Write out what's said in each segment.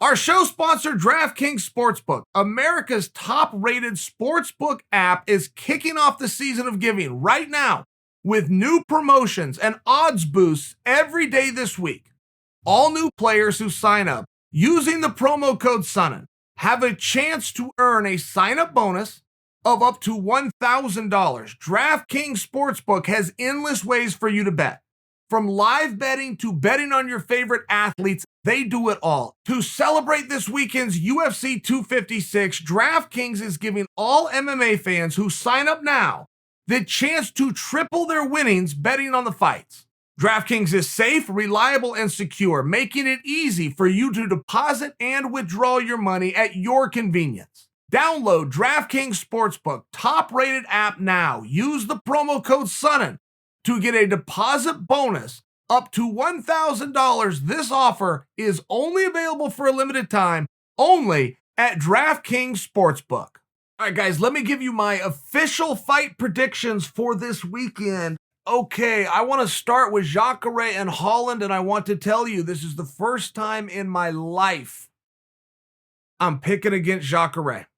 Our show sponsor, DraftKings Sportsbook, America's top-rated sportsbook app, is kicking off the season of giving right now with new promotions and odds boosts every day this week. All new players who sign up using the promo code Sonnen have a chance to earn a sign-up bonus of up to $1,000. DraftKings Sportsbook has endless ways for you to bet. From live betting to betting on your favorite athletes, they do it all. To celebrate this weekend's UFC 256, DraftKings is giving all MMA fans who sign up now the chance to triple their winnings betting on the fights. DraftKings is safe, reliable, and secure, making it easy for you to deposit and withdraw your money at your convenience. Download DraftKings Sportsbook, top-rated app now. Use the promo code Sonnen to get a deposit bonus up to $1,000. This offer is only available for a limited time, only at DraftKings Sportsbook. All right, guys, let me give you my official fight predictions for this weekend. Okay, I want to start with Jacare and Holland, and I want to tell you this is the first time in my life I'm picking against Jacare.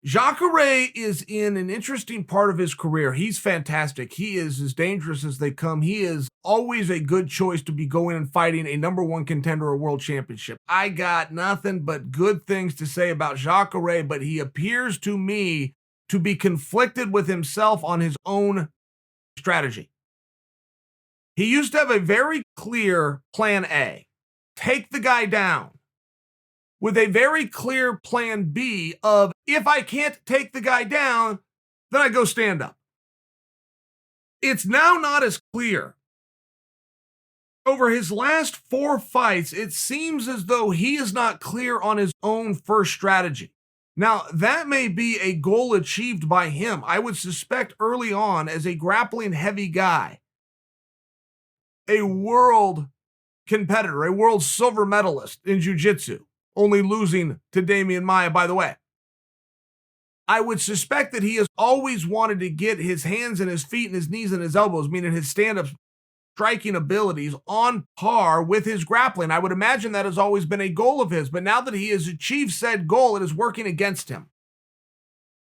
Jacare is in an interesting part of his career. He's fantastic. He is as dangerous as they come. He is always a good choice to be going and fighting a number one contender or world championship. I got nothing but good things to say about Jacare, but he appears to me to be conflicted with himself on his own strategy. He used to have a very clear plan A, take the guy down, with a very clear plan B of, if I can't take the guy down, then I go stand up. It's now not as clear. Over his last 4 fights, it seems as though he is not clear on his own first strategy. Now, that may be a goal achieved by him. I would suspect early on, as a grappling heavy guy, a world competitor, a world silver medalist in jiu-jitsu, only losing to Damian Maia, by the way. I would suspect that he has always wanted to get his hands and his feet and his knees and his elbows, meaning his stand-up striking abilities, on par with his grappling. I would imagine that has always been a goal of his, but now that he has achieved said goal, it is working against him.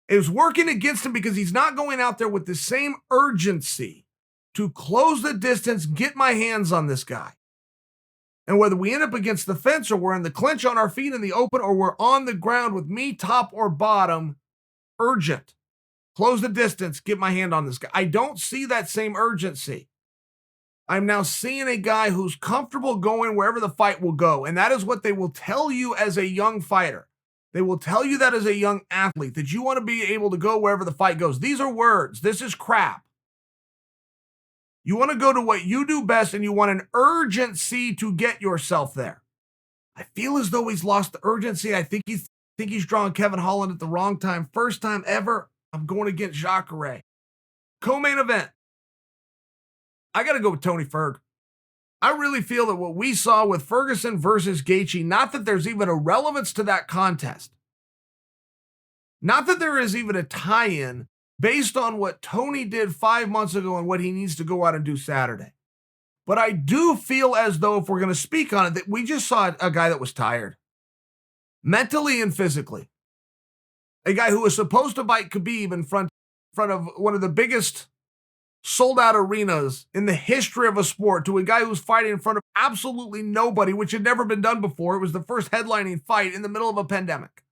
It is working against him because he's not going out there with the same urgency to close the distance, get my hands on this guy. And whether we end up against the fence or we're in the clinch on our feet in the open or we're on the ground with me top or bottom, urgent. Close the distance, get my hand on this guy. I don't see that same urgency. I'm now seeing a guy who's comfortable going wherever the fight will go. And that is what they will tell you as a young fighter. They will tell you that as a young athlete, that you want to be able to go wherever the fight goes. These are words. This is crap. You want to go to what you do best, and you want an urgency to get yourself there. I feel as though he's lost the urgency. I think he's drawing Kevin Holland at the wrong time. First time ever, I'm going against Jacare. Co-main event. I got to go with Tony Ferg. I really feel that what we saw with Ferguson versus Gaethje, not that there's even a relevance to that contest, not that there is even a tie-in based on what Tony did 5 months ago and what he needs to go out and do Saturday. But I do feel as though, if we're going to speak on it, that we just saw a guy that was tired, mentally and physically. A guy who was supposed to fight Khabib in front of one of the biggest sold-out arenas in the history of a sport, to a guy who was fighting in front of absolutely nobody, which had never been done before. It was the first headlining fight in the middle of a pandemic.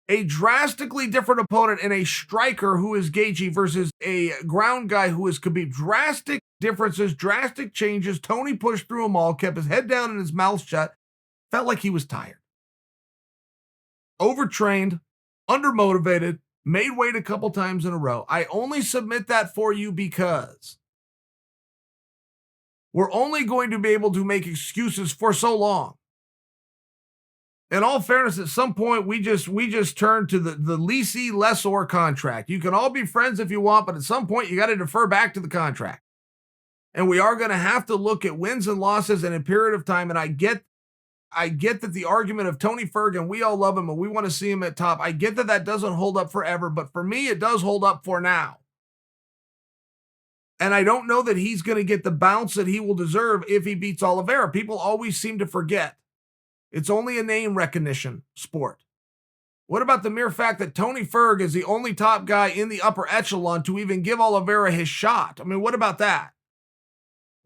A drastically different opponent and a striker who is Gaethje versus a ground guy who is Khabib. Drastic differences, drastic changes. Tony pushed through them all, kept his head down and his mouth shut. Felt like he was tired. Overtrained, undermotivated, made weight a couple times in a row. I only submit that for you because we're only going to be able to make excuses for so long. In all fairness, at some point, we just turn to the leasee lessor contract. You can all be friends if you want, but at some point, you got to defer back to the contract. And we are going to have to look at wins and losses in a period of time. And I get that the argument of Tony Ferg, and we all love him and we want to see him at top. I get that doesn't hold up forever, but for me, it does hold up for now. And I don't know that he's going to get the bounce that he will deserve if he beats Oliveira. People always seem to forget It's only a name recognition sport. What about the mere fact that Tony Ferg is the only top guy in the upper echelon to even give Oliveira his shot? I mean, what about that?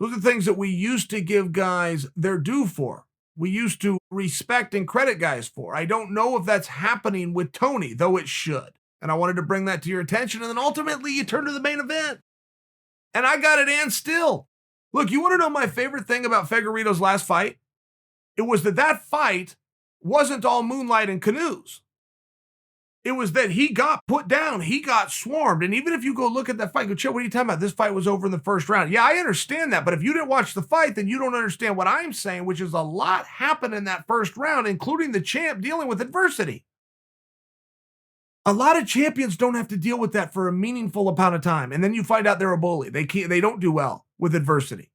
Those are things that we used to give guys their due for. We used to respect and credit guys for. I don't know if that's happening with Tony, though it should. And I wanted to bring that to your attention. And then ultimately you turn to the main event. And I got it and still. Look, you want to know my favorite thing about Figueiredo's last fight? It was that fight wasn't all moonlight and canoes. It was that he got put down. He got swarmed. And even if you go look at that fight, go, Chael, what are you talking about? This fight was over in the first round. Yeah, I understand that. But if you didn't watch the fight, then you don't understand what I'm saying, which is a lot happened in that first round, including the champ dealing with adversity. A lot of champions don't have to deal with that for a meaningful amount of time. And then you find out they're a bully. They don't do well with adversity.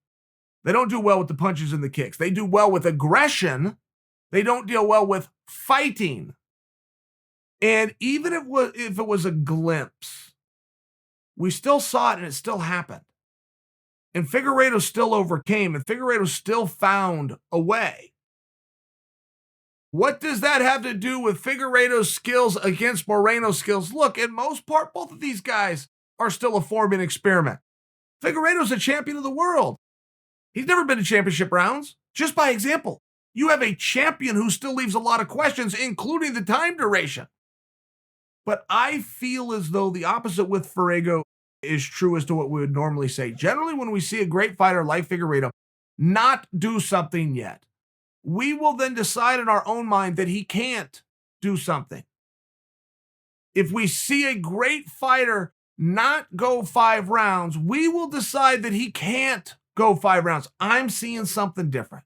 They don't do well with the punches and the kicks. They do well with aggression. They don't deal well with fighting. And even if it was a glimpse, we still saw it and it still happened. And Figueiredo still overcame, and Figueiredo still found a way. What does that have to do with Figueiredo's skills against Moreno's skills? Look, in most part, both of these guys are still a forming experiment. Figueiredo's a champion of the world. He's never been to championship rounds. Just by example, you have a champion who still leaves a lot of questions, including the time duration. But I feel as though the opposite with Figueiredo is true as to what we would normally say. Generally, when we see a great fighter like Figueiredo not do something yet, we will then decide in our own mind that he can't do something. If we see a great fighter not go 5 rounds, we will decide that he can't go 5 rounds. I'm seeing something different.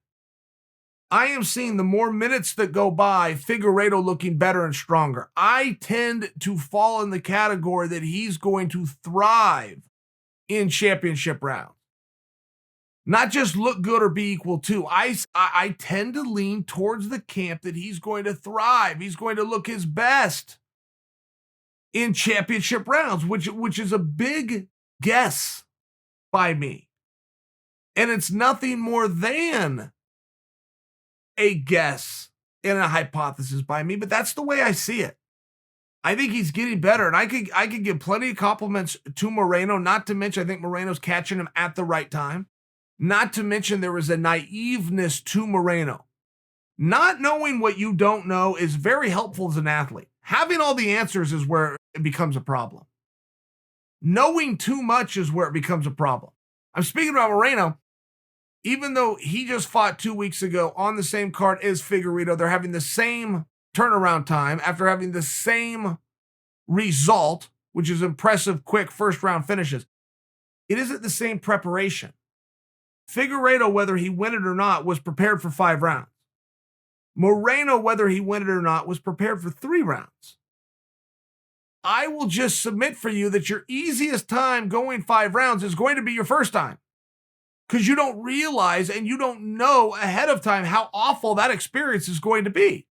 I am seeing the more minutes that go by, Figueiredo looking better and stronger. I tend to fall in the category that he's going to thrive in championship rounds. Not just look good or be equal to. I tend to lean towards the camp that he's going to thrive. He's going to look his best in championship rounds, which is a big guess by me. And it's nothing more than a guess and a hypothesis by me, but that's the way I see it. I think he's getting better, and I could give plenty of compliments to Moreno, not to mention I think Moreno's catching him at the right time. Not to mention there is a naiveness to Moreno. Not knowing what you don't know is very helpful as an athlete. Having all the answers is where it becomes a problem. Knowing too much is where it becomes a problem. I'm speaking about Moreno. Even though he just fought 2 weeks ago on the same card as Figueiredo, they're having the same turnaround time after having the same result, which is impressive, quick first-round finishes. It isn't the same preparation. Figueiredo, whether he win it or not, was prepared for 5 rounds. Moreno, whether he win it or not, was prepared for 3 rounds. I will just submit for you that your easiest time going 5 rounds is going to be your first time. Because you don't realize and you don't know ahead of time how awful that experience is going to be.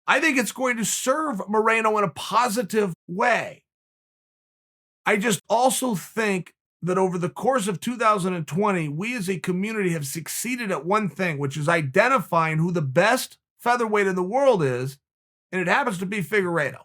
I think it's going to serve Moreno in a positive way. I just also think that over the course of 2020, we as a community have succeeded at one thing, which is identifying who the best featherweight in the world is, and it happens to be Figueiredo.